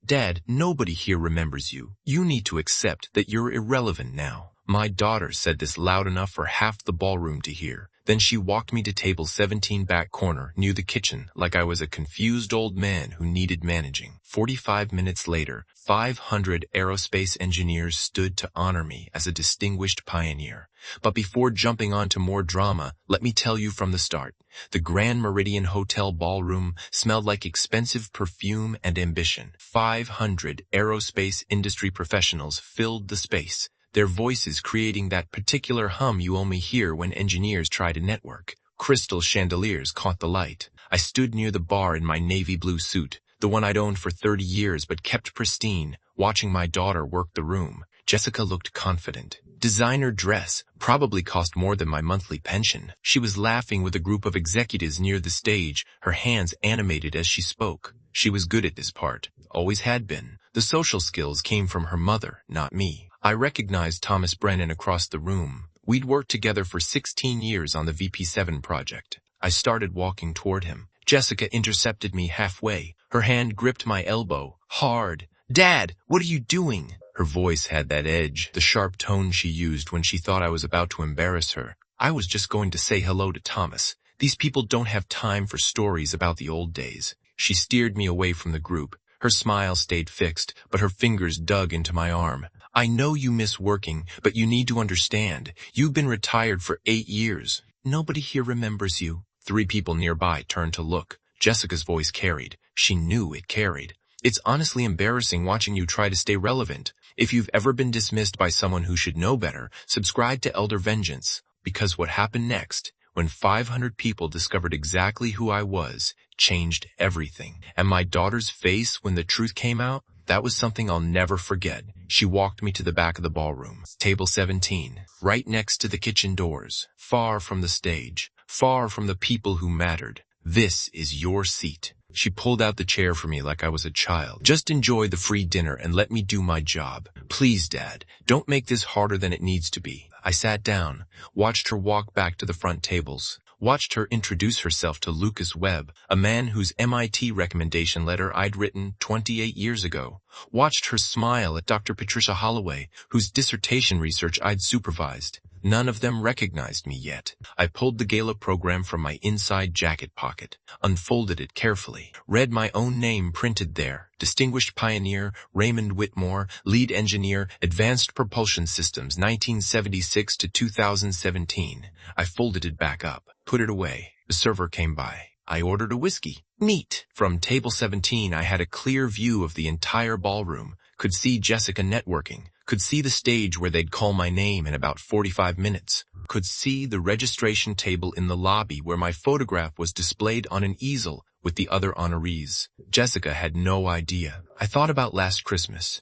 Dad, nobody here remembers you. You need to accept that you're irrelevant now. My daughter said this loud enough for half the ballroom to hear. Then she walked me to table 17 back corner, near the kitchen, like I was a confused old man who needed managing. 45 minutes later, 500 aerospace engineers stood to honor me as a distinguished pioneer. But before jumping on to more drama, let me tell you from the start. The Grand Meridian Hotel ballroom smelled like expensive perfume and ambition. 500 aerospace industry professionals filled the space, their voices creating that particular hum you only hear when engineers try to network. Crystal chandeliers caught the light. I stood near the bar in my navy blue suit, the one I'd owned for 30 years but kept pristine, watching my daughter work the room. Jessica looked confident. Designer dress, probably cost more than my monthly pension. She was laughing with a group of executives near the stage, her hands animated as she spoke. She was good at this part, always had been. The social skills came from her mother, not me. I recognized Thomas Brennan across the room. We'd worked together for 16 years on the VP7 project. I started walking toward him. Jessica intercepted me halfway. Her hand gripped my elbow, hard. "Dad, what are you doing?" Her voice had that edge, the sharp tone she used when she thought I was about to embarrass her. "I was just going to say hello to Thomas. These people don't have time for stories about the old days." She steered me away from the group. Her smile stayed fixed, but her fingers dug into my arm. "I know you miss working, but you need to understand. You've been retired for 8 years. Nobody here remembers you." 3 people nearby turned to look. Jessica's voice carried. She knew it carried. "It's honestly embarrassing watching you try to stay relevant. If you've ever been dismissed by someone who should know better, subscribe to Elder Vengeance." Because what happened next, when 500 people discovered exactly who I was, changed everything. And my daughter's face when the truth came out, that was something I'll never forget. She walked me to the back of the ballroom, table 17, right next to the kitchen doors, far from the stage, far from the people who mattered. "This is your seat." She pulled out the chair for me like I was a child. "Just enjoy the free dinner and let me do my job. Please, Dad, don't make this harder than it needs to be." I sat down, watched her walk back to the front tables, watched her introduce herself to Lucas Webb, a man whose MIT recommendation letter I'd written 28 years ago, watched her smile at Dr. Patricia Holloway, whose dissertation research I'd supervised. None of them recognized me yet. I pulled the gala program from my inside jacket pocket, unfolded it carefully, read my own name printed there: Distinguished Pioneer, Raymond Whitmore, Lead Engineer, Advanced Propulsion Systems, 1976 to 2017. I folded it back up, put it away. The server came by. I ordered a whiskey. Neat. From table 17, I had a clear view of the entire ballroom, could see Jessica networking, could see the stage where they'd call my name in about 45 minutes, could see the registration table in the lobby where my photograph was displayed on an easel with the other honorees. Jessica had no idea. I thought about last Christmas,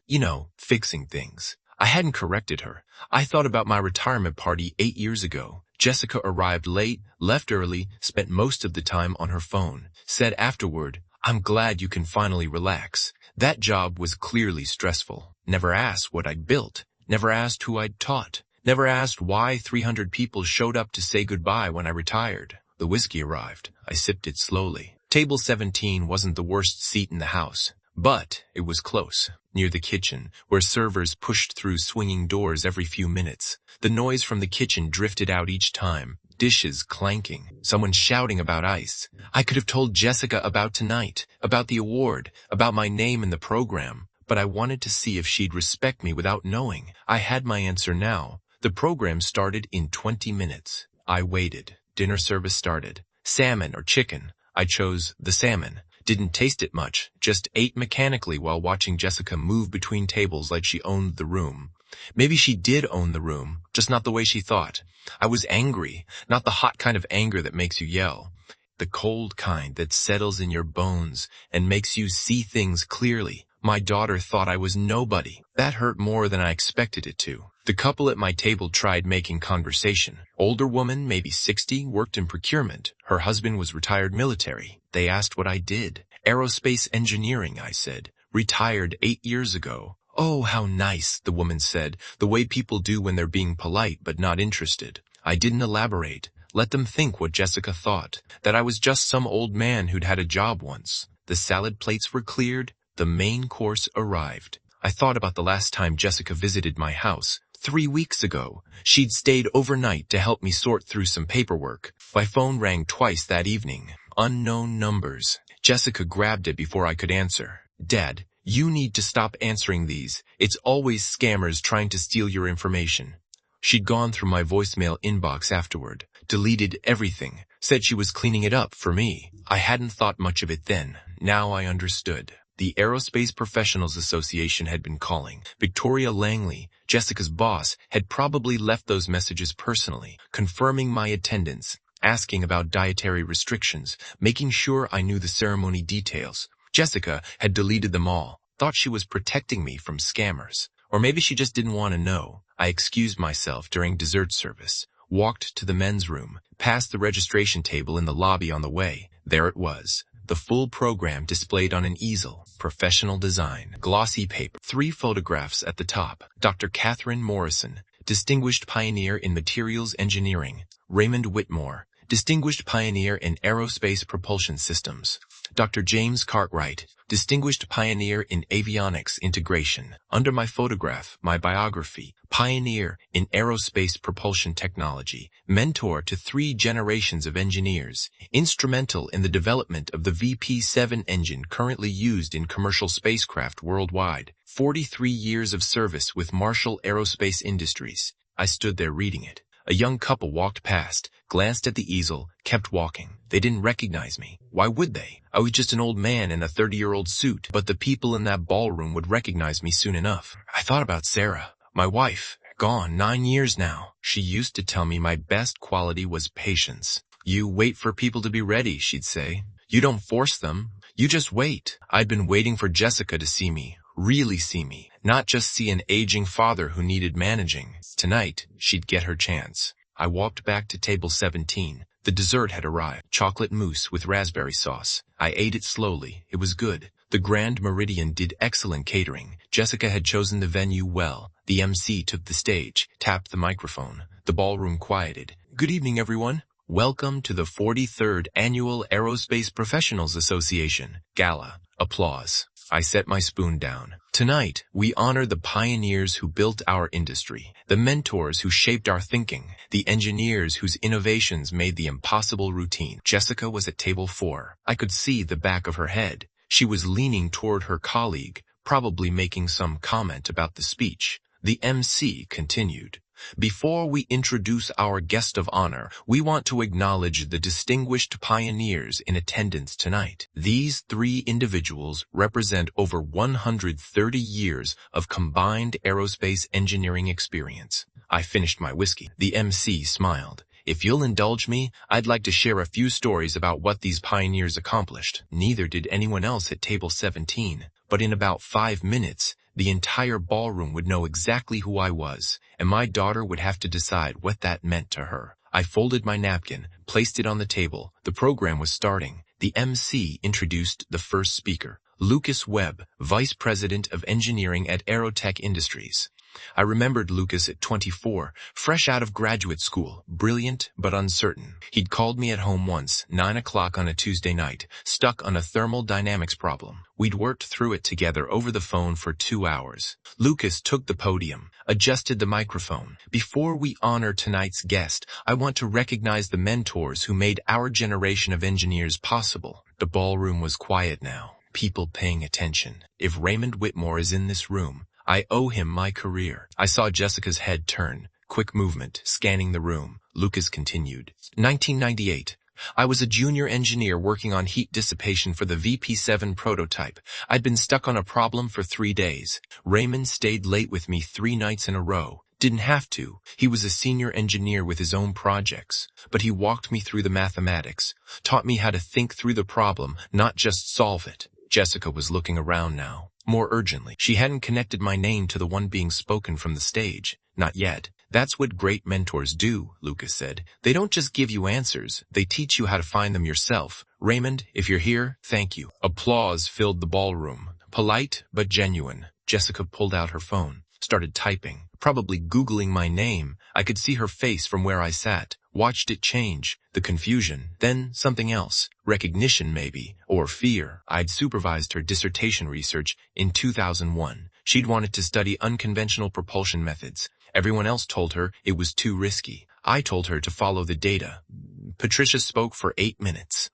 fixing things. I hadn't corrected her. I thought about my retirement party 8 years ago. Jessica arrived late, left early, spent most of the time on her phone, said afterward, "I'm glad you can finally relax." That job was clearly stressful. Never asked what I'd built, never asked who I'd taught, never asked why 300 people showed up to say goodbye when I retired. The whiskey arrived. I sipped it slowly. Table 17 wasn't the worst seat in the house, but it was close, near the kitchen, where servers pushed through swinging doors every few minutes. The noise from the kitchen drifted out each time, dishes clanking, someone shouting about ice. I could have told Jessica about tonight, about the award, about my name in the program, but I wanted to see if she'd respect me without knowing. I had my answer now. The program started in 20 minutes. I waited. Dinner service started. Salmon or chicken? I chose the salmon. Didn't taste it much, just ate mechanically while watching Jessica move between tables like she owned the room. Maybe she did own the room, just not the way she thought. I was angry, not the hot kind of anger that makes you yell. The cold kind that settles in your bones and makes you see things clearly. My daughter thought I was nobody. That hurt more than I expected it to. The couple at my table tried making conversation. Older woman, maybe 60, worked in procurement. Her husband was retired military. They asked what I did. Aerospace engineering, I said. Retired 8 years ago. "Oh, how nice," the woman said, the way people do when they're being polite but not interested. I didn't elaborate. Let them think what Jessica thought, that I was just some old man who'd had a job once. The salad plates were cleared, The main course arrived. I thought about the last time Jessica visited my house. 3 weeks ago, she'd stayed overnight to help me sort through some paperwork. My phone rang twice that evening. Unknown numbers. Jessica grabbed it before I could answer. Dad, you need to stop answering these. It's always scammers trying to steal your information. She'd gone through my voicemail inbox afterward, deleted everything, said she was cleaning it up for me. I hadn't thought much of it then. Now I understood. The Aerospace Professionals Association had been calling. Victoria Langley, Jessica's boss, had probably left those messages personally, confirming my attendance, asking about dietary restrictions, making sure I knew the ceremony details. Jessica had deleted them all, thought she was protecting me from scammers. Or maybe she just didn't want to know. I excused myself during dessert service, walked to the men's room, past the registration table in the lobby on the way. There it was. The full program displayed on an easel. Professional design. Glossy paper. 3 photographs at the top. Dr. Catherine Morrison, Distinguished Pioneer in Materials Engineering. Raymond Whitmore, Distinguished Pioneer in Aerospace Propulsion Systems. Dr. James Cartwright, Distinguished Pioneer in Avionics Integration. Under my photograph, my biography, Pioneer in Aerospace Propulsion Technology, mentor to 3 generations of engineers, instrumental in the development of the VP-7 engine currently used in commercial spacecraft worldwide, 43 years of service with Marshall Aerospace Industries. I stood there reading it. A young couple walked past, glanced at the easel, kept walking. They didn't recognize me. Why would they? I was just an old man in a 30-year-old suit, but the people in that ballroom would recognize me soon enough. I thought about Sarah, my wife, gone 9 years now. She used to tell me my best quality was patience. You wait for people to be ready, she'd say. You don't force them. You just wait. I'd been waiting for Jessica to see me, really see me, not just see an aging father who needed managing. Tonight, she'd get her chance. I walked back to table 17. The dessert had arrived. Chocolate mousse with raspberry sauce. I ate it slowly. It was good. The Grand Meridian did excellent catering. Jessica had chosen the venue well. The MC took the stage, tapped the microphone. The ballroom quieted. Good evening, everyone. Welcome to the 43rd Annual Aerospace Professionals Association Gala. Applause. I set my spoon down. Tonight, we honor the pioneers who built our industry, the mentors who shaped our thinking, the engineers whose innovations made the impossible routine. Jessica was at table 4. I could see the back of her head. She was leaning toward her colleague, probably making some comment about the speech. The MC continued. Before we introduce our guest of honor, we want to acknowledge the distinguished pioneers in attendance tonight. These 3 individuals represent over 130 years of combined aerospace engineering experience. I finished my whiskey. The MC smiled. If you'll indulge me, I'd like to share a few stories about what these pioneers accomplished. Neither did anyone else at table 17, but in about 5 minutes, the entire ballroom would know exactly who I was, and my daughter would have to decide what that meant to her. I folded my napkin, placed it on the table. The program was starting. The MC introduced the first speaker, Lucas Webb, Vice President of Engineering at Aerotech Industries. I remembered Lucas at 24, fresh out of graduate school, brilliant but uncertain. He'd called me at home once, 9 o'clock on a Tuesday night, stuck on a thermal dynamics problem. We'd worked through it together over the phone for 2 hours. Lucas took the podium, adjusted the microphone. Before we honor tonight's guest, I want to recognize the mentors who made our generation of engineers possible. The ballroom was quiet now, people paying attention. If Raymond Whitmore is in this room, I owe him my career. I saw Jessica's head turn. Quick movement, scanning the room. Lucas continued. 1998. I was a junior engineer working on heat dissipation for the VP-7 prototype. I'd been stuck on a problem for 3 days. Raymond stayed late with me 3 nights in a row. Didn't have to. He was a senior engineer with his own projects. But he walked me through the mathematics, taught me how to think through the problem, not just solve it. Jessica was looking around now, more urgently. She hadn't connected my name to the one being spoken from the stage. Not yet. That's what great mentors do, Lucas said. They don't just give you answers, they teach you how to find them yourself. Raymond, if you're here, thank you. Applause filled the ballroom. Polite, but genuine. Jessica pulled out her phone, started typing, probably Googling my name. I could see her face from where I sat. Watched it change, the confusion, then something else, recognition maybe, or fear. I'd supervised her dissertation research in 2001. She'd wanted to study unconventional propulsion methods. Everyone else told her it was too risky. I told her to follow the data. Patricia spoke for 8 minutes.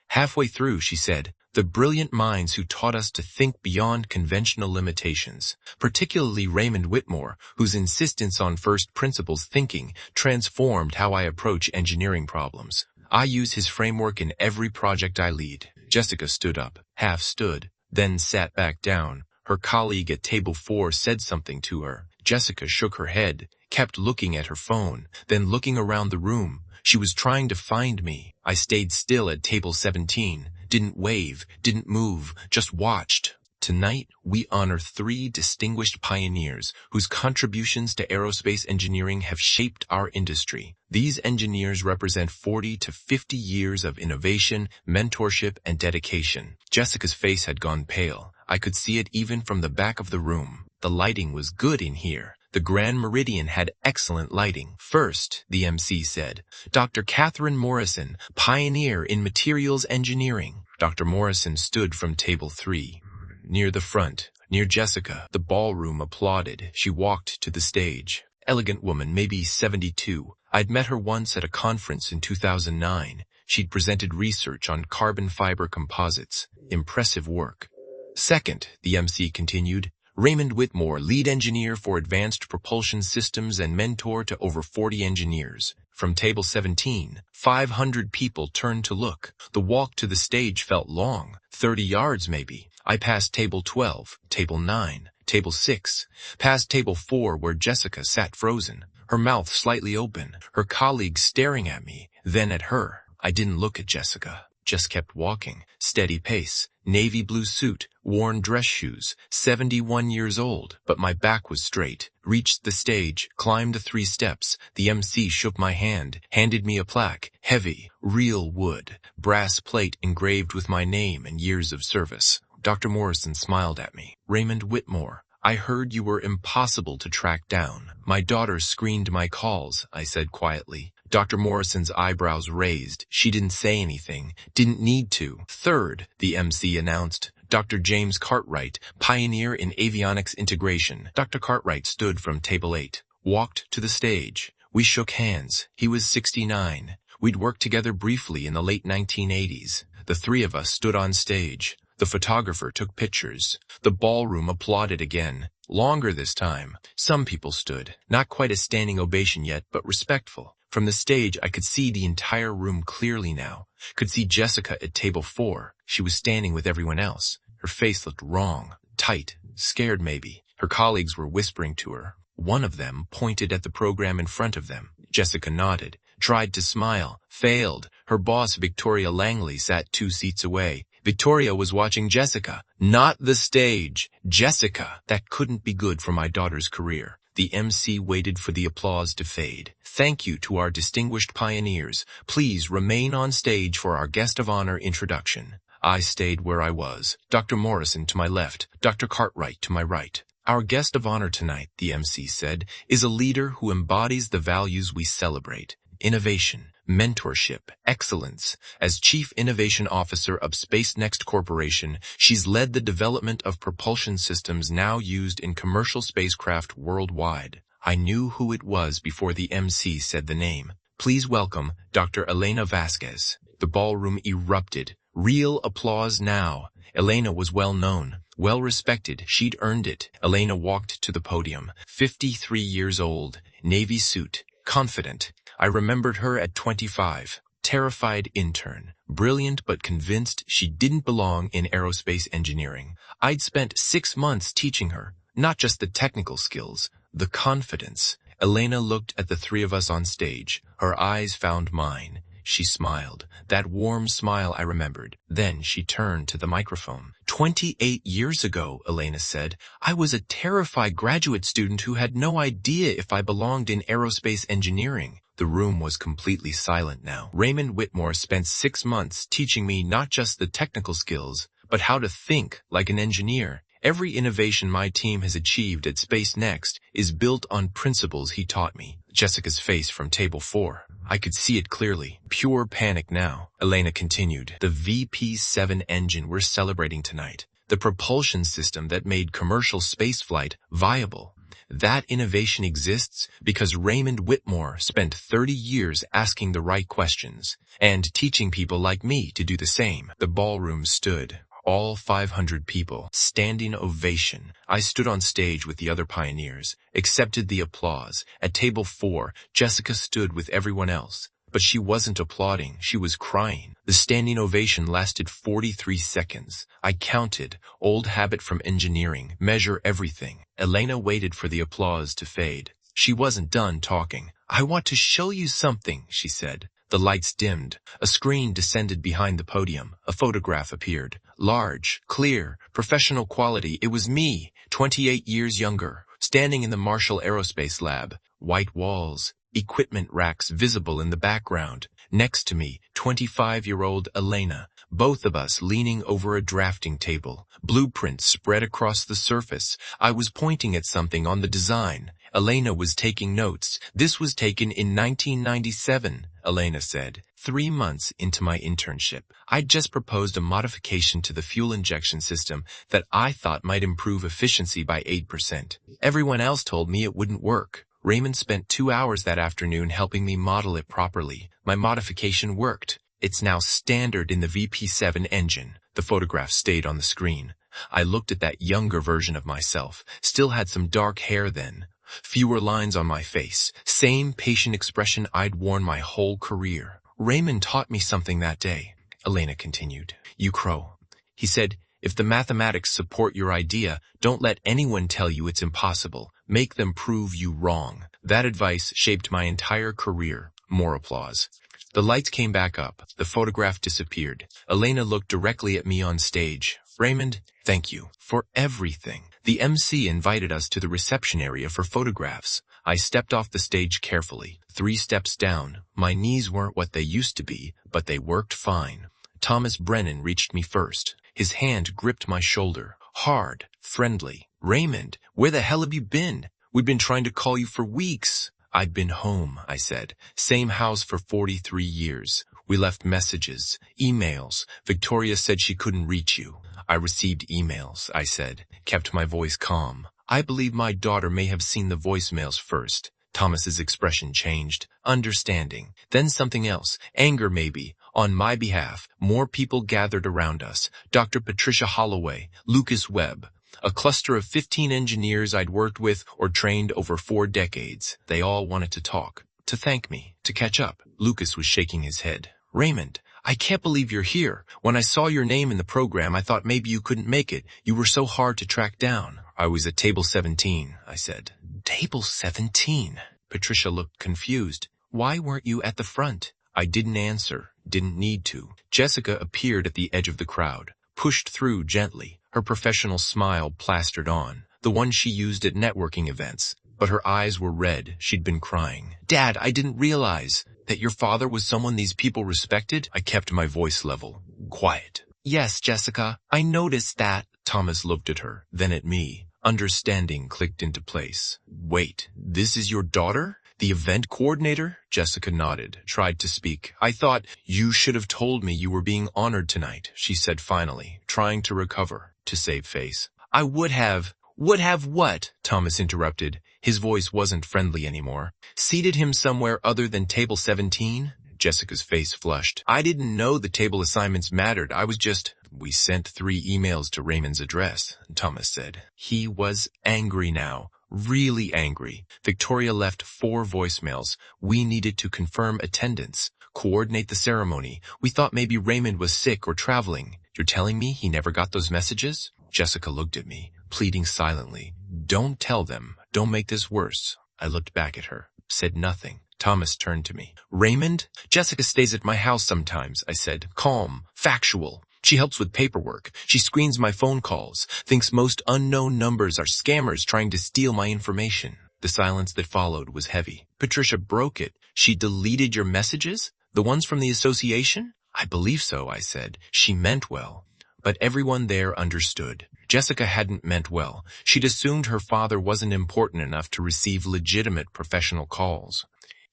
Halfway through, she said, "The brilliant minds who taught us to think beyond conventional limitations, particularly Raymond Whitmore, whose insistence on first principles thinking transformed how I approach engineering problems. I use his framework in every project I lead." Jessica stood up, half stood, then sat back down. Her colleague at table 4 said something to her. Jessica shook her head, kept looking at her phone, then looking around the room. She was trying to find me. I stayed still at table 17, didn't wave, didn't move, just watched. Tonight, we honor 3 distinguished pioneers whose contributions to aerospace engineering have shaped our industry. These engineers represent 40 to 50 years of innovation, mentorship, and dedication. Jessica's face had gone pale. I could see it even from the back of the room. The lighting was good in here. The Grand Meridian had excellent lighting. First, the MC said, Dr. Catherine Morrison, pioneer in materials engineering. Dr. Morrison stood from table 3, near the front, near Jessica. The ballroom applauded. She walked to the stage. Elegant woman, maybe 72. I'd met her once at a conference in 2009. She'd presented research on carbon fiber composites. Impressive work. Second, the MC continued, Raymond Whitmore, lead engineer for advanced propulsion systems and mentor to over 40 engineers. From table 17, 500 people turned to look. The walk to the stage felt long, 30 yards maybe. I passed table 12, table 9, table 6, past table 4 where Jessica sat frozen, her mouth slightly open, her colleagues staring at me, then at her. I didn't look at Jessica. Just kept walking, steady pace, navy blue suit, worn dress shoes, 71 years old, but my back was straight. Reached the stage, climbed the 3 steps. The MC shook my hand, handed me a plaque, heavy, real wood, brass plate engraved with my name and years of service. Dr. Morrison smiled at me. Raymond Whitmore, I heard you were impossible to track down. My daughter screened my calls, I said quietly. Dr. Morrison's eyebrows raised. She didn't say anything, didn't need to. Third, the MC announced, Dr. James Cartwright, pioneer in avionics integration. Dr. Cartwright stood from table 8, walked to the stage. We shook hands. He was 69. We'd worked together briefly in the late 1980s. The 3 of us stood on stage. The photographer took pictures. The ballroom applauded again. Longer this time. Some people stood. Not quite a standing ovation yet, but respectful. From the stage, I could see the entire room clearly now. Could see Jessica at table 4. She was standing with everyone else. Her face looked wrong, tight, scared maybe. Her colleagues were whispering to her. One of them pointed at the program in front of them. Jessica nodded, tried to smile, failed. Her boss, Victoria Langley, sat 2 seats away. Victoria was watching Jessica, not the stage. Jessica. That couldn't be good for my daughter's career. The MC waited for the applause to fade. Thank you to our distinguished pioneers. Please remain on stage for our guest of honor introduction. I stayed where I was. Dr. Morrison to my left, Dr. Cartwright to my right. Our guest of honor tonight, the MC said, is a leader who embodies the values we celebrate. Innovation, mentorship, excellence. As Chief Innovation Officer of Space Next Corporation, she's led the development of propulsion systems now used in commercial spacecraft worldwide. I knew who it was before the MC said the name. Please welcome Dr. Elena Vasquez. The ballroom erupted. Real applause now. Elena was well known, well respected. She'd earned it. Elena walked to the podium, 53 years old, navy suit, confident. I remembered her at 25, terrified intern, brilliant but convinced she didn't belong in aerospace engineering. I'd spent 6 months teaching her, not just the technical skills, the confidence. Elena looked at the 3 of us on stage. Her eyes found mine. She smiled, that warm smile I remembered. Then she turned to the microphone. 28 years ago, Elena said, I was a terrified graduate student who had no idea if I belonged in aerospace engineering. The room was completely silent now. Raymond Whitmore spent 6 months teaching me not just the technical skills, but how to think like an engineer. Every innovation my team has achieved at Space Next is built on principles he taught me. Jessica's face from table 4. I could see it clearly. Pure panic now. Elena continued. The VP-7 engine we're celebrating tonight. The propulsion system that made commercial spaceflight viable. That innovation exists because Raymond Whitmore spent 30 years asking the right questions and teaching people like me to do the same. The ballroom stood. All 500 people, standing ovation. I stood on stage with the other pioneers, accepted the applause. At table 4, Jessica stood with everyone else. But she wasn't applauding, she was crying. The standing ovation lasted 43 seconds. I counted, old habit from engineering, measure everything. Elena waited for the applause to fade. She wasn't done talking. I want to show you something, she said. The lights dimmed. A screen descended behind the podium. A photograph appeared. Large, clear, professional quality. It was me, 28 years younger, standing in the Marshall Aerospace Lab. White walls, equipment racks visible in the background. Next to me, 25-year-old Elena, both of us leaning over a drafting table. Blueprints spread across the surface. I was pointing at something on the design. Elena was taking notes. This was taken in 1997, Elena said. 3 months into my internship, I'd just proposed a modification to the fuel injection system that I thought might improve efficiency by 8%. Everyone else told me it wouldn't work. Raymond spent 2 hours that afternoon helping me model it properly. My modification worked. It's now standard in the VP-7 engine. The photograph stayed on the screen. I looked at that younger version of myself. Still had some dark hair then. Fewer lines on my face. Same patient expression I'd worn my whole career. Raymond taught me something that day, Elena continued. You crow. He said, if the mathematics support your idea, don't let anyone tell you it's impossible. Make them prove you wrong. That advice shaped my entire career. More applause. The lights came back up. The photograph disappeared. Elena looked directly at me on stage. Raymond, thank you for everything. The MC invited us to the reception area for photographs. I stepped off the stage carefully. 3 steps down. My knees weren't what they used to be, but they worked fine. Thomas Brennan reached me first. His hand gripped my shoulder. Hard, friendly. Raymond, where the hell have you been? We've been trying to call you for weeks. I've been home, I said. Same house for 43 years. We left messages, emails. Victoria said she couldn't reach you. I received emails, I said, kept my voice calm. I believe my daughter may have seen the voicemails first. Thomas's expression changed. Understanding. Then something else. Anger maybe. On my behalf, more people gathered around us. Dr. Patricia Holloway, Lucas Webb. A cluster of 15 engineers I'd worked with or trained over 4 decades. They all wanted to talk, to thank me, to catch up. Lucas was shaking his head. Raymond, I can't believe you're here. When I saw your name in the program, I thought maybe you couldn't make it. You were so hard to track down. I was at table 17, I said. Table 17? Patricia looked confused. Why weren't you at the front? I didn't answer, didn't need to. Jessica appeared at the edge of the crowd, pushed through gently, her professional smile plastered on, the one she used at networking events. But her eyes were red, she'd been crying. Dad, I didn't realize that your father was someone these people respected. I kept my voice level, quiet. Yes, Jessica, I noticed that. Thomas looked at her, then at me. Understanding clicked into place. Wait, this is your daughter? The event coordinator? Jessica nodded, tried to speak. I thought you should have told me you were being honored tonight, she said finally, trying to recover, to save face. I would have. Would have what? Thomas interrupted. His voice wasn't friendly anymore. Seated him somewhere other than table 17? Jessica's face flushed. I didn't know the table assignments mattered. I was just... We sent 3 emails to Raymond's address, Thomas said. He was angry now. Really angry. Victoria left 4 voicemails. We needed to confirm attendance, coordinate the ceremony. We thought maybe Raymond was sick or traveling. You're telling me he never got those messages? Jessica looked at me, pleading silently. Don't tell them. Don't make this worse. I looked back at her, said nothing. Thomas turned to me. Raymond? Jessica stays at my house sometimes, I said. Calm, factual. She helps with paperwork. She screens my phone calls, thinks most unknown numbers are scammers trying to steal my information. The silence that followed was heavy. Patricia broke it. She deleted your messages? The ones from the association? I believe so, I said. She meant well. But everyone there understood. Jessica hadn't meant well. She'd assumed her father wasn't important enough to receive legitimate professional calls.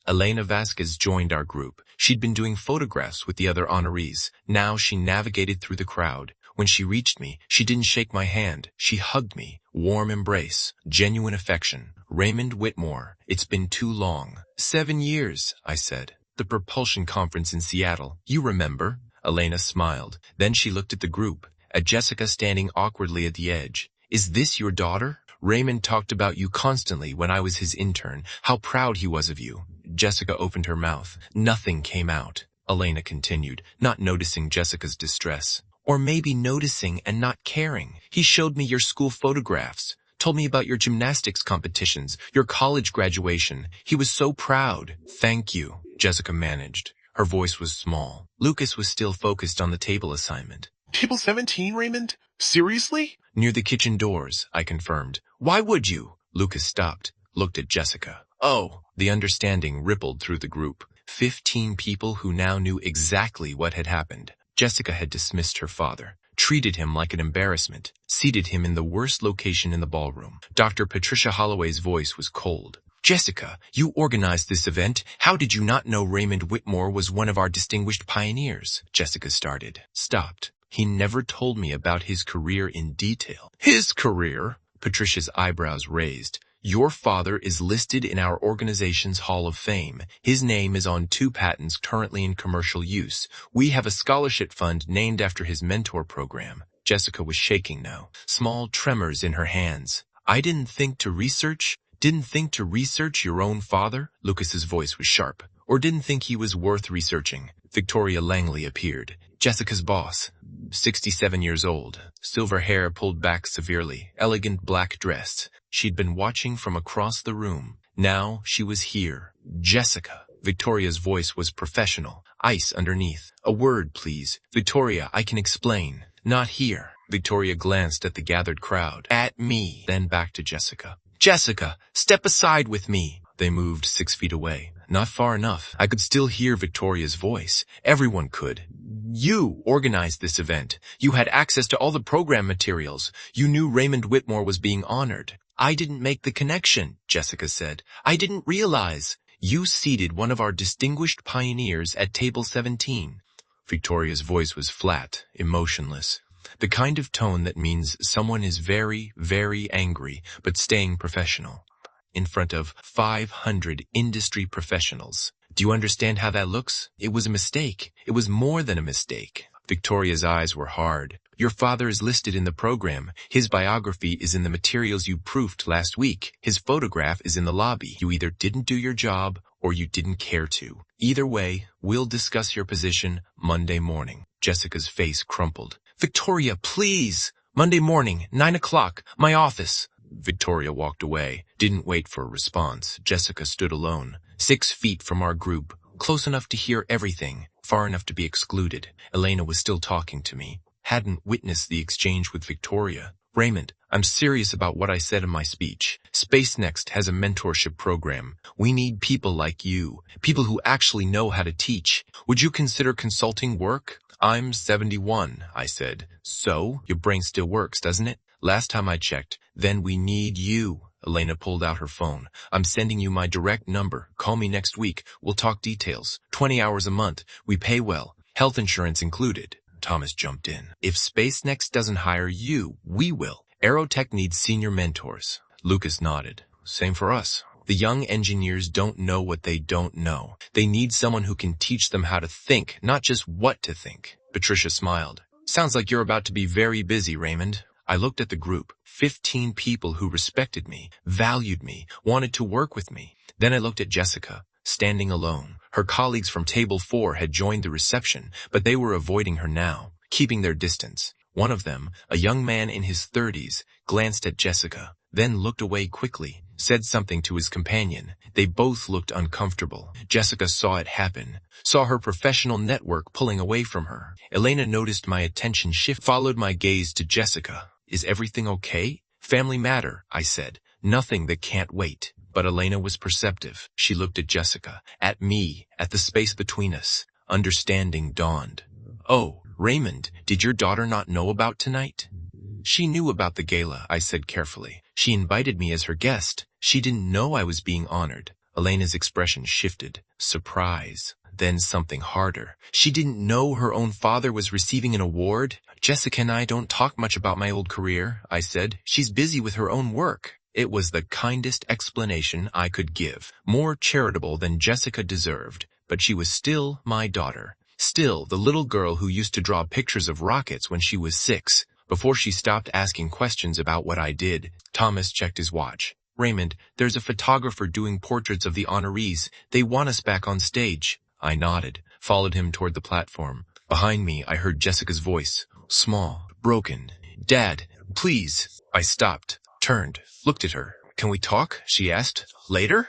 Elena Vasquez joined our group. She'd been doing photographs with the other honorees. Now she navigated through the crowd. When she reached me, she didn't shake my hand. She hugged me. Warm embrace. Genuine affection. Raymond Whitmore, it's been too long. 7 years, I said. The propulsion conference in Seattle. You remember? Elena smiled. Then she looked at the group, at Jessica standing awkwardly at the edge. Is this your daughter? Raymond talked about you constantly when I was his intern, how proud he was of you. Jessica opened her mouth. Nothing came out. Elena continued, not noticing Jessica's distress. Or maybe noticing and not caring. He showed me your school photographs, told me about your gymnastics competitions, your college graduation. He was so proud. Thank you, Jessica managed. Her voice was small. Lucas was still focused on the table assignment. Table 17, Raymond? Seriously? Near the kitchen doors, I confirmed. Why would you? Lucas stopped, looked at Jessica. Oh, the understanding rippled through the group. 15 people who now knew exactly what had happened. Jessica had dismissed her father, treated him like an embarrassment, seated him in the worst location in the ballroom. Dr. Patricia Holloway's voice was cold. Jessica, you organized this event. How did you not know Raymond Whitmore was one of our distinguished pioneers? Jessica started, stopped. He never told me about his career in detail. His career? Patricia's eyebrows raised. Your father is listed in our organization's Hall of Fame. His name is on 2 patents currently in commercial use. We have a scholarship fund named after his mentor program. Jessica was shaking now, small tremors in her hands. I didn't think to research your own father? Lucas's voice was sharp. Or didn't think he was worth researching. Victoria Langley appeared. Jessica's boss. 67 years old, silver hair pulled back severely, elegant black dress. She'd been watching from across the room. Now she was here. Jessica. Victoria's voice was professional. Ice underneath. A word, please. Victoria, I can explain. Not here. Victoria glanced at the gathered crowd. At me. Then back to Jessica. Jessica, step aside with me. They moved 6 feet away. Not far enough. I could still hear Victoria's voice. Everyone could. You organized this event. You had access to all the program materials. You knew Raymond Whitmore was being honored. I didn't make the connection, Jessica said. I didn't realize. You seated one of our distinguished pioneers at table 17. Victoria's voice was flat, emotionless. The kind of tone that means someone is very, very angry, but staying professional. In front of 500 industry professionals. Do you understand how that looks? It was a mistake. It was more than a mistake. Victoria's eyes were hard. Your father is listed in the program. His biography is in the materials you proofed last week. His photograph is in the lobby. You either didn't do your job or you didn't care to. Either way, we'll discuss your position Monday morning. Jessica's face crumpled. Victoria, please! Monday morning, 9 o'clock, my office. Victoria walked away, didn't wait for a response. Jessica stood alone, 6 feet from our group, close enough to hear everything, far enough to be excluded. Elena was still talking to me, hadn't witnessed the exchange with Victoria. Raymond, I'm serious about what I said in my speech. Space Next has a mentorship program. We need people like you, people who actually know how to teach. Would you consider consulting work? I'm 71, I said. So, your brain still works, doesn't it? Last time I checked. Then we need you. Elena pulled out her phone. I'm sending you my direct number. Call me next week. We'll talk details. 20 hours a month. We pay well. Health insurance included. Thomas jumped in. If Space Next doesn't hire you, we will. Aerotech needs senior mentors. Lucas nodded. Same for us. The young engineers don't know what they don't know. They need someone who can teach them how to think, not just what to think. Patricia smiled. Sounds like you're about to be very busy, Raymond. I looked at the group, 15 people who respected me, valued me, wanted to work with me. Then I looked at Jessica, standing alone. Her colleagues from Table 4 had joined the reception, but they were avoiding her now, keeping their distance. One of them, a young man in his 30s, glanced at Jessica, then looked away quickly, said something to his companion. They both looked uncomfortable. Jessica saw it happen, saw her professional network pulling away from her. Elena noticed my attention shift, followed my gaze to Jessica. Is everything okay? Family matter, I said. Nothing that can't wait. But Elena was perceptive. She looked at Jessica, at me, at the space between us. Understanding dawned. Oh, Raymond, did your daughter not know about tonight? She knew about the gala, I said carefully. She invited me as her guest. She didn't know I was being honored. Elena's expression shifted. Surprise. Then something harder. She didn't know her own father was receiving an award? Jessica and I don't talk much about my old career, I said. She's busy with her own work. It was the kindest explanation I could give, more charitable than Jessica deserved, but she was still my daughter. Still the little girl who used to draw pictures of rockets when she was 6. Before she stopped asking questions about what I did, Thomas checked his watch. Raymond, there's a photographer doing portraits of the honorees. They want us back on stage. I nodded, followed him toward the platform. Behind me, I heard Jessica's voice, small, broken. Dad, please. I stopped, turned, looked at her. Can we talk? She asked. Later?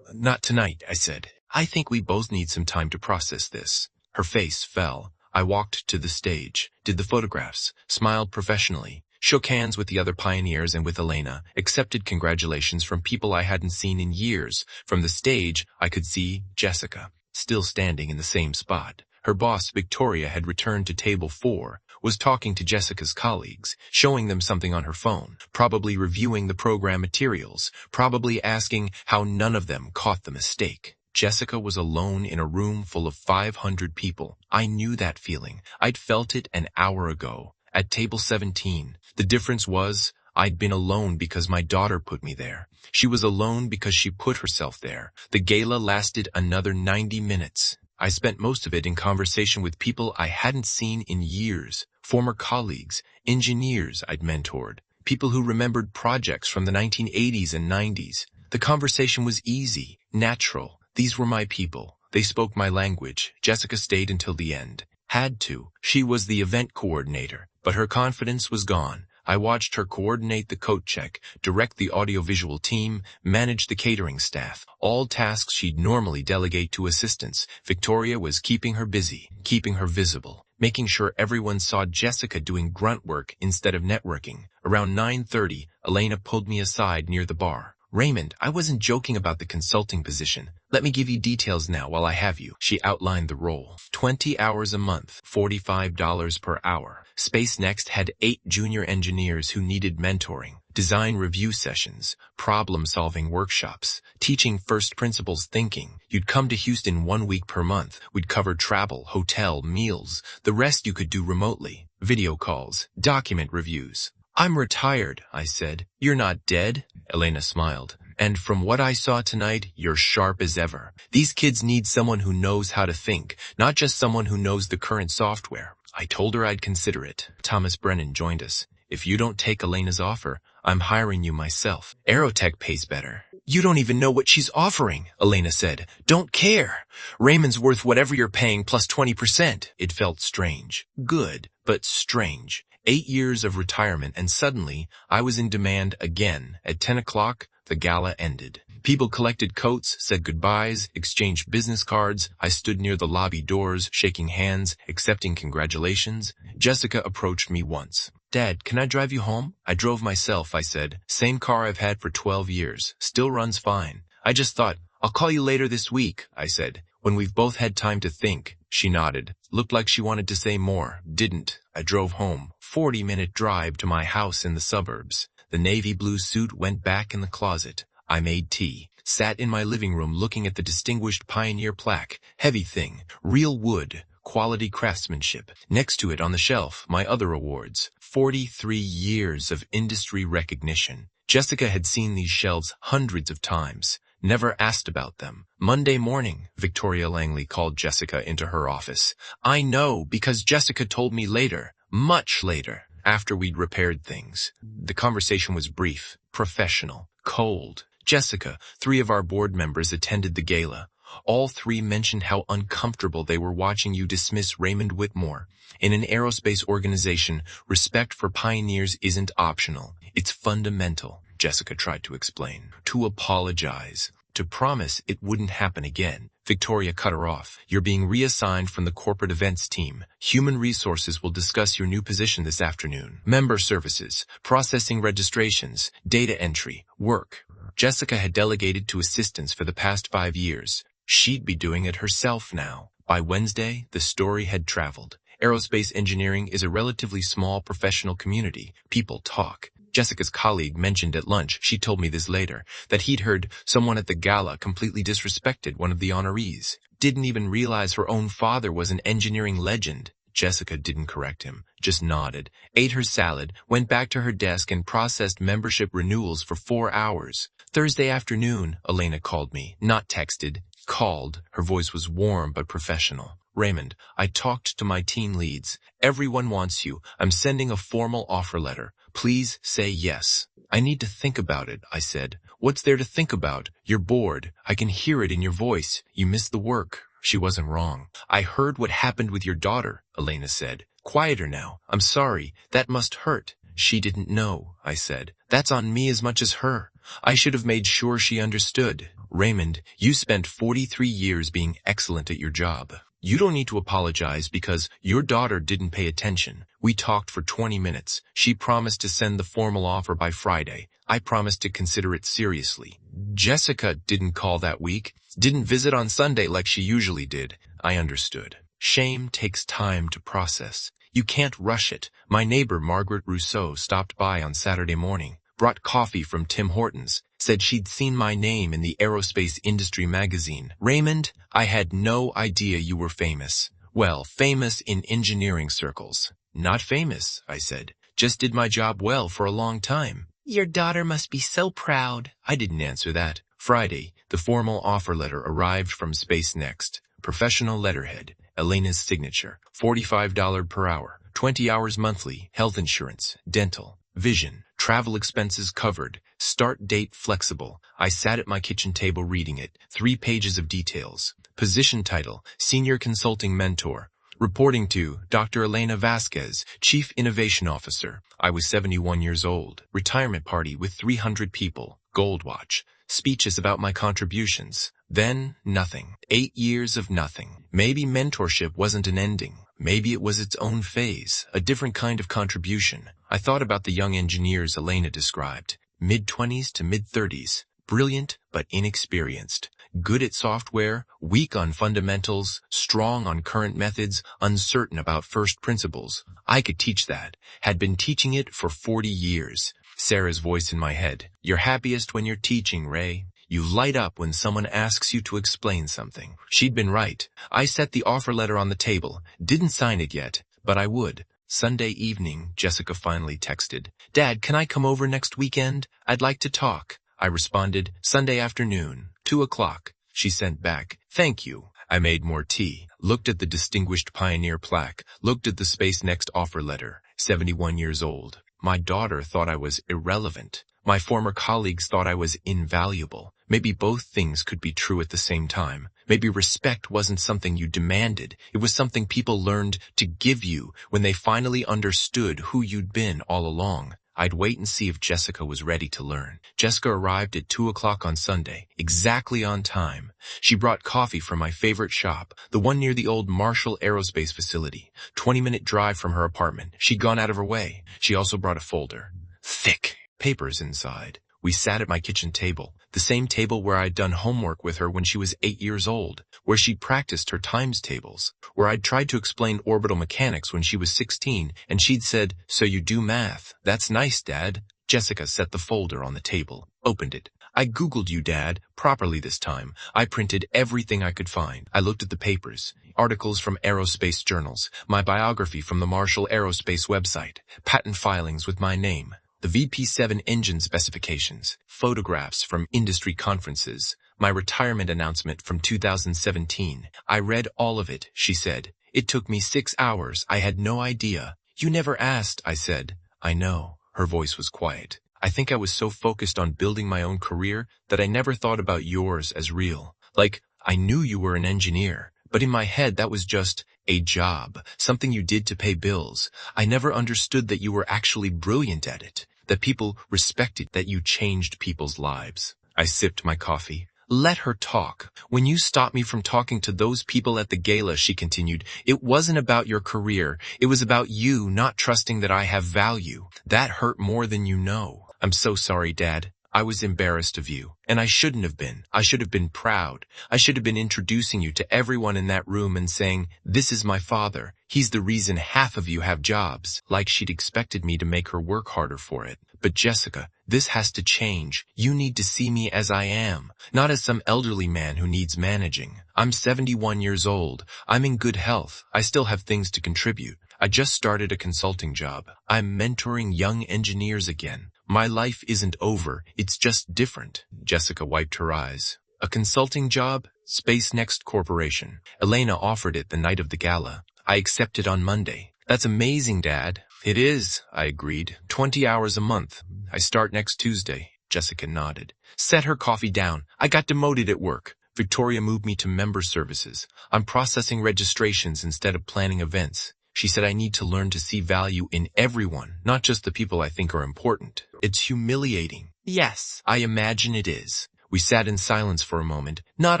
Not tonight, I said. I think we both need some time to process this. Her face fell. I walked to the stage, did the photographs, smiled professionally, shook hands with the other pioneers and with Elena, accepted congratulations from people I hadn't seen in years. From the stage, I could see Jessica, still standing in the same spot. Her boss, Victoria, had returned to table 4, was talking to Jessica's colleagues, showing them something on her phone, probably reviewing the program materials, probably asking how none of them caught the mistake. Jessica was alone in a room full of 500 people. I knew that feeling. I'd felt it an hour ago, at table 17. The difference was, I'd been alone because my daughter put me there. She was alone because she put herself there. The gala lasted another 90 minutes. I spent most of it in conversation with people I hadn't seen in years, former colleagues, engineers I'd mentored, people who remembered projects from the 1980s and 90s. The conversation was easy, natural. These were my people. They spoke my language. Jessica stayed until the end. Had to. She was the event coordinator, but her confidence was gone. I watched her coordinate the coat check, direct the audiovisual team, manage the catering staff, all tasks she'd normally delegate to assistants. Victoria was keeping her busy, keeping her visible, making sure everyone saw Jessica doing grunt work instead of networking. Around 9:30, Elena pulled me aside near the bar. Raymond, I wasn't joking about the consulting position. Let me give you details now while I have you. She outlined the role. 20 hours a month, $45 per hour. Space Next had 8 junior engineers who needed mentoring, design review sessions, problem-solving workshops, teaching first principles thinking. You'd come to Houston 1 week per month. We'd cover travel, hotel, meals. The rest you could do remotely. Video calls, document reviews. I'm retired, I said. You're not dead? Elena smiled. And from what I saw tonight, you're sharp as ever. These kids need someone who knows how to think, not just someone who knows the current software. I told her I'd consider it. Thomas Brennan joined us. If you don't take Elena's offer, I'm hiring you myself. Aerotech pays better. You don't even know what she's offering, Elena said. Don't care. Raymond's worth whatever you're paying plus 20%. It felt strange. Good, but strange. 8 years of retirement, and suddenly I was in demand again. At 10 o'clock, the gala ended. People collected coats, said goodbyes, exchanged business cards. I stood near the lobby doors, shaking hands, accepting congratulations. Jessica approached me once. Dad, can I drive you home? I drove myself, I said. Same car I've had for 12 years. Still runs fine. I just thought, I'll call you later this week, I said. When we've both had time to think. She nodded. Looked like she wanted to say more. Didn't. I drove home. 40-minute drive to my house in the suburbs. The navy blue suit went back in the closet. I made tea. Sat in my living room looking at the Distinguished Pioneer plaque. Heavy thing. Real wood. Quality craftsmanship. Next to it on the shelf, my other awards. 43 years of industry recognition. Jessica had seen these shelves hundreds of times. Never asked about them. Monday morning, Victoria Langley called Jessica into her office. I know, because Jessica told me later. Much later. After we'd repaired things. The conversation was brief, professional, cold. Jessica, 3 of our board members attended the gala. All 3 mentioned how uncomfortable they were watching you dismiss Raymond Whitmore. In an aerospace organization, respect for pioneers isn't optional. It's fundamental, Jessica tried to explain. To apologize. To promise it wouldn't happen again. Victoria cut her off. You're being reassigned from the corporate events team. Human Resources will discuss your new position this afternoon. Member services, processing registrations, data entry, work. Jessica had delegated to assistants for the past 5 years. She'd be doing it herself now. By Wednesday, the story had traveled. Aerospace engineering is a relatively small professional community. People talk. Jessica's colleague mentioned at lunch, she told me this later, that he'd heard someone at the gala completely disrespected one of the honorees. Didn't even realize her own father was an engineering legend. Jessica didn't correct him, just nodded, ate her salad, went back to her desk and processed membership renewals for 4 hours. Thursday afternoon, Elena called me, not texted, called. Her voice was warm but professional. Raymond, I talked to my team leads. Everyone wants you. I'm sending a formal offer letter. Please say yes. I need to think about it, I said. What's there to think about? You're bored. I can hear it in your voice. You miss the work. She wasn't wrong. I heard what happened with your daughter, Elena said. Quieter now. I'm sorry. That must hurt. She didn't know, I said. That's on me as much as her. I should have made sure she understood. Raymond, you spent 43 years being excellent at your job. You don't need to apologize because your daughter didn't pay attention. We talked for 20 minutes. She promised to send the formal offer by Friday. I promised to consider it seriously. Jessica didn't call that week, didn't visit on Sunday like she usually did. I understood. Shame takes time to process. You can't rush it. My neighbor, Margaret Rousseau, stopped by on Saturday morning, brought coffee from Tim Hortons, said she'd seen my name in the aerospace industry magazine. Raymond, I had no idea you were famous. Well, famous in engineering circles. Not famous, I said. Just did my job well for a long time. Your daughter must be so proud. I didn't answer that. Friday, the formal offer letter arrived from Space Next. Professional letterhead, Elena's signature, $45 per hour, 20 hours monthly, health insurance, dental, vision, travel expenses covered, start date flexible. I sat at my kitchen table reading it, 3 pages of details. Position title, Senior Consulting Mentor. Reporting to Dr. Elena Vasquez, Chief Innovation Officer. I was 71 years old. Retirement party with 300 people. Gold watch. Speeches about my contributions. Then, nothing. 8 years of nothing. Maybe mentorship wasn't an ending. Maybe it was its own phase, a different kind of contribution. I thought about the young engineers Elena described. Mid-20s to mid-30s. Brilliant, but inexperienced. Good at software, weak on fundamentals, strong on current methods, uncertain about first principles. I could teach that. Had been teaching it for 40 years. Sarah's voice in my head. You're happiest when you're teaching, Ray. You light up when someone asks you to explain something. She'd been right. I set the offer letter on the table. Didn't sign it yet, but I would. Sunday evening, Jessica finally texted. Dad, can I come over next weekend? I'd like to talk. I responded, Sunday afternoon, 2 o'clock. She sent back, thank you. I made more tea, looked at the Distinguished Pioneer plaque, looked at the Space Next offer letter, 71 years old. My daughter thought I was irrelevant. My former colleagues thought I was invaluable. Maybe both things could be true at the same time. Maybe respect wasn't something you demanded. It was something people learned to give you when they finally understood who you'd been all along. I'd wait and see if Jessica was ready to learn. Jessica arrived at 2 o'clock on Sunday, exactly on time. She brought coffee from my favorite shop, the one near the old Marshall Aerospace facility, 20-minute drive from her apartment. She'd gone out of her way. She also brought a folder. Thick papers inside. We sat at my kitchen table, the same table where I'd done homework with her when she was 8 years old, where she'd practiced her times tables, where I'd tried to explain orbital mechanics when she was 16, and she'd said, so you do math. That's nice, Dad. Jessica set the folder on the table, opened it. I Googled you, Dad, properly this time. I printed everything I could find. I looked at the papers, articles from aerospace journals, my biography from the Marshall Aerospace website, patent filings with my name, the VP7 engine specifications, photographs from industry conferences, my retirement announcement from 2017. I read all of it, she said. It took me 6 hours. I had no idea. You never asked, I said. I know. Her voice was quiet. I think I was so focused on building my own career that I never thought about yours as real. Like, I knew you were an engineer, but in my head that was just a job, something you did to pay bills. I never understood that you were actually brilliant at it, that people respected, that you changed people's lives. I sipped my coffee. Let her talk. When you stopped me from talking to those people at the gala, she continued, it wasn't about your career. It was about you not trusting that I have value. That hurt more than you know. I'm so sorry, Dad. I was embarrassed of you, and I shouldn't have been. I should have been proud. I should have been introducing you to everyone in that room and saying, this is my father. He's the reason half of you have jobs, like she'd expected me to make her work harder for it. But Jessica, this has to change. You need to see me as I am, not as some elderly man who needs managing. I'm 71 years old. I'm in good health. I still have things to contribute. I just started a consulting job. I'm mentoring young engineers again. My life isn't over. It's just different. Jessica wiped her eyes. A consulting job? Space Next Corporation. Elena offered it the night of the gala. I accepted on Monday. That's amazing, Dad. It is, I agreed. 20 hours a month. I start next Tuesday. Jessica nodded. Set her coffee down. I got demoted at work. Victoria moved me to member services. I'm processing registrations instead of planning events. She said I need to learn to see value in everyone, not just the people I think are important. It's humiliating. Yes, I imagine it is. We sat in silence for a moment, not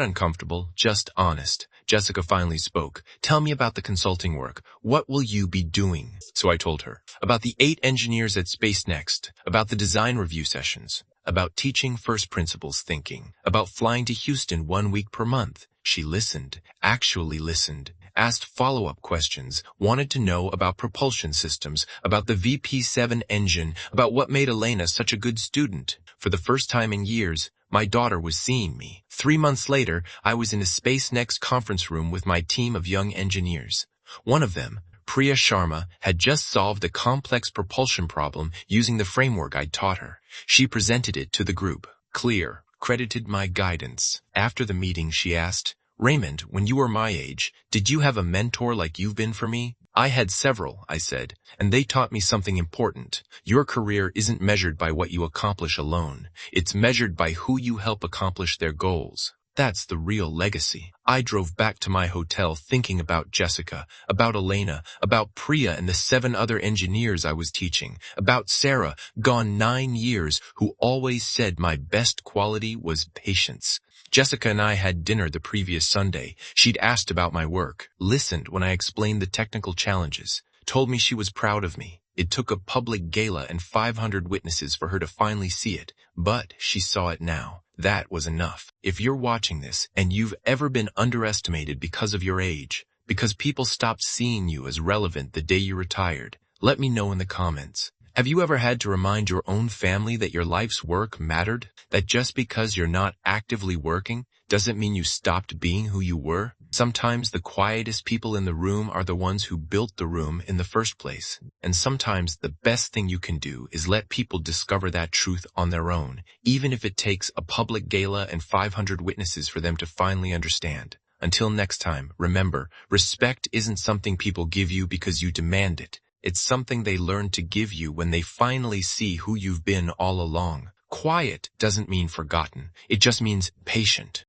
uncomfortable, just honest. Jessica finally spoke. Tell me about the consulting work. What will you be doing? So I told her. About the 8 engineers at Space Next. About the design review sessions. About teaching first principles thinking. About flying to Houston 1 week per month. She listened, actually listened, asked follow-up questions, wanted to know about propulsion systems, about the VP7 engine, about what made Elena such a good student. For the first time in years, my daughter was seeing me. 3 months later, I was in a Space Next conference room with my team of young engineers. One of them, Priya Sharma, had just solved a complex propulsion problem using the framework I'd taught her. She presented it to the group. Clear, credited my guidance. After the meeting, she asked, Raymond, when you were my age, did you have a mentor like you've been for me? I had several, I said, and they taught me something important. Your career isn't measured by what you accomplish alone. It's measured by who you help accomplish their goals. That's the real legacy. I drove back to my hotel thinking about Jessica, about Elena, about Priya and the 7 other engineers I was teaching, about Sarah, gone 9 years, who always said my best quality was patience. Jessica and I had dinner the previous Sunday. She'd asked about my work, listened when I explained the technical challenges, told me she was proud of me. It took a public gala and 500 witnesses for her to finally see it, but she saw it now. That was enough. If you're watching this and you've ever been underestimated because of your age, because people stopped seeing you as relevant the day you retired, let me know in the comments. Have you ever had to remind your own family that your life's work mattered? That just because you're not actively working doesn't mean you stopped being who you were? Sometimes the quietest people in the room are the ones who built the room in the first place. And sometimes the best thing you can do is let people discover that truth on their own, even if it takes a public gala and 500 witnesses for them to finally understand. Until next time, remember, respect isn't something people give you because you demand it. It's something they learn to give you when they finally see who you've been all along. Quiet doesn't mean forgotten. It just means patient.